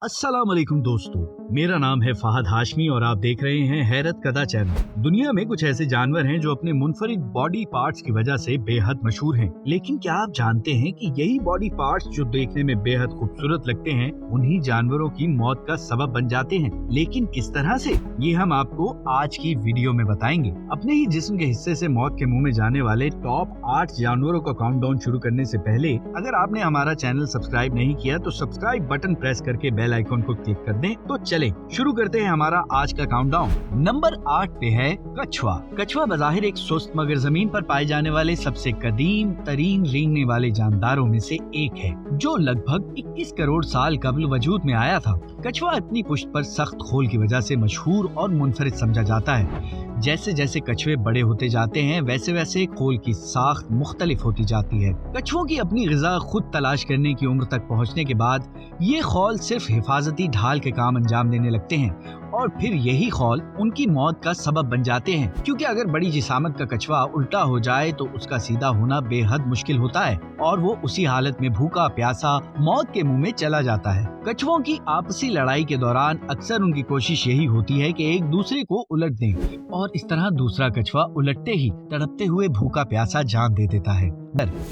अस्सलाम वालेकुम दोस्तों, मेरा नाम है फहद हाशमी और आप देख रहे हैं हैरत कदा चैनल। दुनिया में कुछ ऐसे जानवर हैं जो अपने मुनफरिद बॉडी पार्ट्स की वजह से बेहद मशहूर हैं। लेकिन क्या आप जानते हैं कि यही बॉडी पार्ट्स जो देखने में बेहद खूबसूरत लगते हैं, उन्हीं जानवरों की मौत का सबब बन जाते हैं। लेकिन किस तरह से, ये हम आपको आज की वीडियो में बताएंगे। अपने ही जिस्म के हिस्से से मौत के मुंह में जाने वाले टॉप 8 जानवरों का काउंटडाउन शुरू करने से पहले अगर आपने हमारा चैनल सब्सक्राइब नहीं किया तो सब्सक्राइब बटन प्रेस करके बेल आइकन को क्लिक कर दें। तो चलें शुरू करते हैं हमारा आज का काउंटडाउन। नंबर 8 पे है कछुआ। कछुआ बज़ाहिर एक सुस्त मगर जमीन पर पाए जाने वाले सबसे कदीम तरीन रेंगने वाले जानदारों में से एक है, जो लगभग 21 करोड़ साल कबल वजूद में आया था। कछुआ अपनी पुश्त पर सख्त खोल की वजह से मशहूर और मुनफरिद समझा जाता है। जैसे जैसे कछुए बड़े होते जाते हैं वैसे वैसे खोल की साख्त मुख्तलिफ होती जाती है। कछुओं की अपनी ग़िज़ा खुद तलाश करने की उम्र तक पहुँचने के बाद ये खौल सिर्फ हिफाजती ढाल के काम अंजाम देने लगते हैं और फिर यही खौल उनकी मौत का सबब बन जाते हैं, क्योंकि अगर बड़ी जिसामत का कछुआ उल्टा हो जाए तो उसका सीधा होना बेहद मुश्किल होता है और वो उसी हालत में भूखा प्यासा मौत के मुंह में चला जाता है। कछुओं की आपसी लड़ाई के दौरान अक्सर उनकी कोशिश यही होती है कि एक दूसरे को उलट दें और इस तरह दूसरा कछुआ उलटते ही तड़पते हुए भूखा प्यासा जान दे देता है।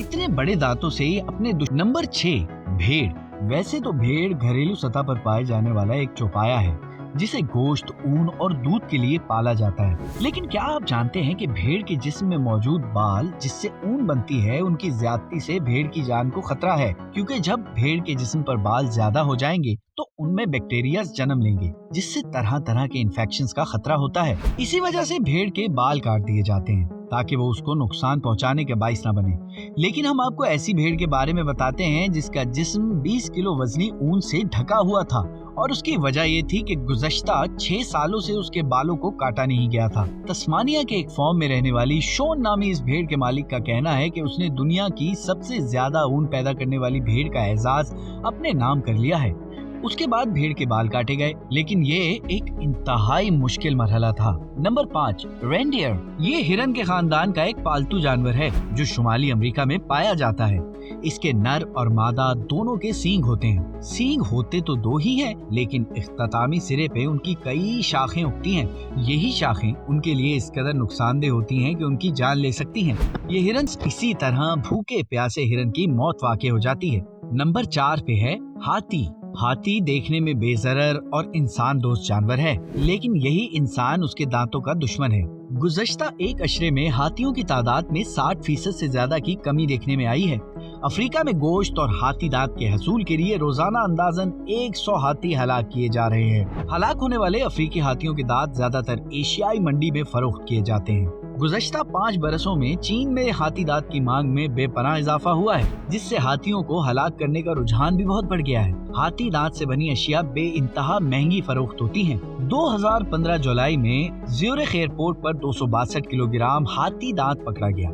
इतने बड़े दांतों से अपने नंबर 6 भेड़। वैसे तो भेड़ घरेलू सतह पर पाए जाने वाला एक चौपाया है जिसे गोश्त, ऊन और दूध के लिए पाला जाता है। लेकिन क्या आप जानते हैं कि भेड़ के जिस्म में मौजूद बाल जिससे ऊन बनती है, उनकी ज्यादती से भेड़ की जान को खतरा है, क्योंकि जब भेड़ के जिस्म पर बाल ज्यादा हो जाएंगे तो उनमें बैक्टीरिया जन्म लेंगे जिससे तरह तरह के इन्फेक्शंस का खतरा होता है। इसी वजह से भेड़ के बाल काट दिए जाते हैं ताकि वो उसको नुकसान पहुंचाने के बाइस न बने। लेकिन हम आपको ऐसी भेड़ के बारे में बताते हैं जिसका जिस्म 20 किलो वजनी ऊन से ढका हुआ था और उसकी वजह ये थी कि गुज़श्ता 6 सालों से उसके बालों को काटा नहीं गया था। तस्मानिया के एक फॉर्म में रहने वाली शोन नामी इस भेड़ के मालिक का कहना है कि उसने दुनिया की सबसे ज्यादा ऊन पैदा करने वाली भेड़ का एजाज अपने नाम कर लिया है। उसके बाद भेड़ के बाल काटे गए, लेकिन ये एक इंतहाई मुश्किल मरहला था। Number 5 reindeer. ये हिरन के खानदान का एक पालतू जानवर है जो शुमाली अमेरिका में पाया जाता है। इसके नर और मादा दोनों के सींग होते हैं। सींग होते तो 2 ही हैं, लेकिन इख्तितामी सिरे पे उनकी कई शाखें उगती हैं। यही शाखें उनके लिए इस कदर नुकसानदेह होती हैं कि उनकी जान ले सकती हैं। ये हिरन इसी तरह भूखे प्यासे हिरन की मौत वाक़ई हो जाती है। नंबर 4 पे है हाथी। हाथी देखने में बेज़रर और इंसान दोस्त जानवर है, लेकिन यही इंसान उसके दांतों का दुश्मन है। गुज़श्ता एक अशरे में हाथियों की तादाद में 60% से ज्यादा की कमी देखने में आई है। अफ्रीका में गोश्त और हाथी दांत के हसूल के लिए रोजाना अंदाजन 100 हाथी हलाक किए जा रहे हैं। हलाक होने वाले अफ्रीकी हाथियों के दांत ज्यादातर एशियाई मंडी में फरोख्त किए जाते हैं। गुज़श्ता 5 बरसों में चीन में हाथी दांत की मांग में बेपनाह इजाफा हुआ है, जिससे हाथियों को हलाक करने का रुझान भी बहुत बढ़ गया है। हाथी दांत से बनी अशिया बेइंतहा महंगी फरोख्त होती हैं। 2015 जुलाई में ज्यूरिख एयरपोर्ट पर 262 किलोग्राम हाथी दांत पकड़ा गया।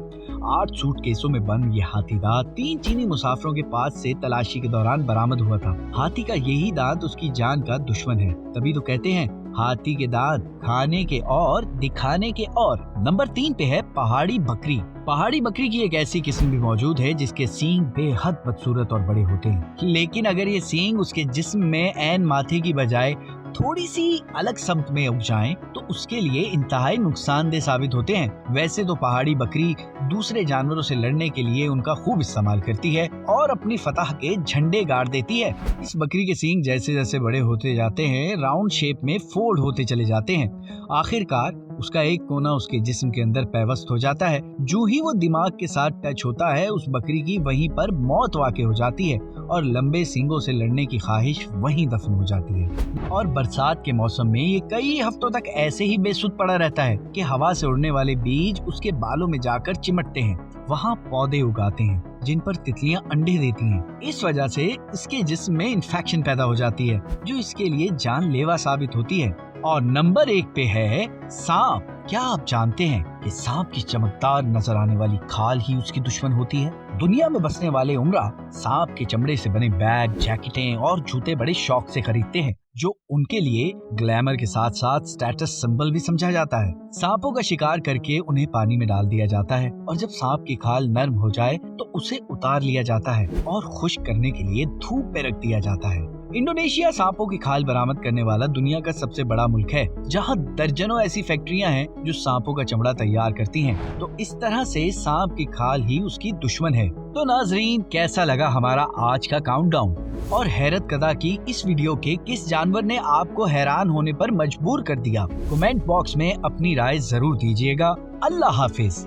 8 सूटकेसों में बंद ये हाथी दांत 3 चीनी मुसाफिरों के पास से तलाशी के दौरान बरामद हुआ था। हाथी का यही दांत उसकी जान का दुश्मन है, तभी तो कहते हैं हाथी के दांत खाने के और दिखाने के और। नंबर 3 पे है पहाड़ी बकरी। पहाड़ी बकरी की एक ऐसी किस्म भी मौजूद है जिसके सींग बेहद बदसूरत और बड़े होते हैं, लेकिन अगर ये सींग उसके जिस्म में ऐन माथे की बजाय थोड़ी सी अलग समत में उग जाएं तो उसके लिए इंतहाई नुकसानदेह साबित होते हैं। वैसे तो पहाड़ी बकरी दूसरे जानवरों से लड़ने के लिए उनका खूब इस्तेमाल करती है और अपनी फतह के झंडे गाड़ देती है। इस बकरी के सींग जैसे जैसे बड़े होते जाते हैं राउंड शेप में फोल्ड होते चले जाते हैं। आखिरकार उसका एक कोना उसके जिस्म के अंदर पैवस्त हो जाता है। जो ही वो दिमाग के साथ टच होता है उस बकरी की वहीं पर मौत वाक़ई हो जाती है और लंबे सींगों से लड़ने की ख्वाहिश वहीं दफन हो जाती है। और बरसात के मौसम में ये कई हफ्तों तक ऐसे ही बेसुध पड़ा रहता है कि हवा से उड़ने वाले बीज उसके बालों में जाकर चिमटते हैं। वहाँ पौधे उगाते हैं जिन पर तितलियां अंडे देती हैं। इस वजह से इसके जिस्म में इन्फेक्शन पैदा हो जाती है जो इसके लिए जानलेवा साबित होती है। और नंबर 1 पे है सांप। क्या आप जानते हैं कि सांप की चमकदार नजर आने वाली खाल ही उसकी दुश्मन होती है? दुनिया में बसने वाले उम्रा सांप के चमड़े से बने बैग, जैकेटें और जूते बड़े शौक से खरीदते हैं, जो उनके लिए ग्लैमर के साथ साथ स्टेटस सिंबल भी समझा जाता है। सांपों का शिकार करके उन्हें पानी में डाल दिया जाता है और जब सांप की खाल नरम हो जाए तो उसे उतार लिया जाता है और खुश्क करने के लिए धूप में रख दिया जाता है। इंडोनेशिया सांपों की खाल बरामद करने वाला दुनिया का सबसे बड़ा मुल्क है, जहां दर्जनों ऐसी फैक्ट्रियां हैं जो सांपों का चमड़ा तैयार करती हैं। तो इस तरह से सांप की खाल ही उसकी दुश्मन है। तो नाजरीन, कैसा लगा हमारा आज का काउंटडाउन, और हैरत कदा की इस वीडियो के किस जानवर ने आपको हैरान होने पर मजबूर कर दिया? कमेंट बॉक्स में अपनी राय जरूर दीजिएगा। अल्लाह हाफिज।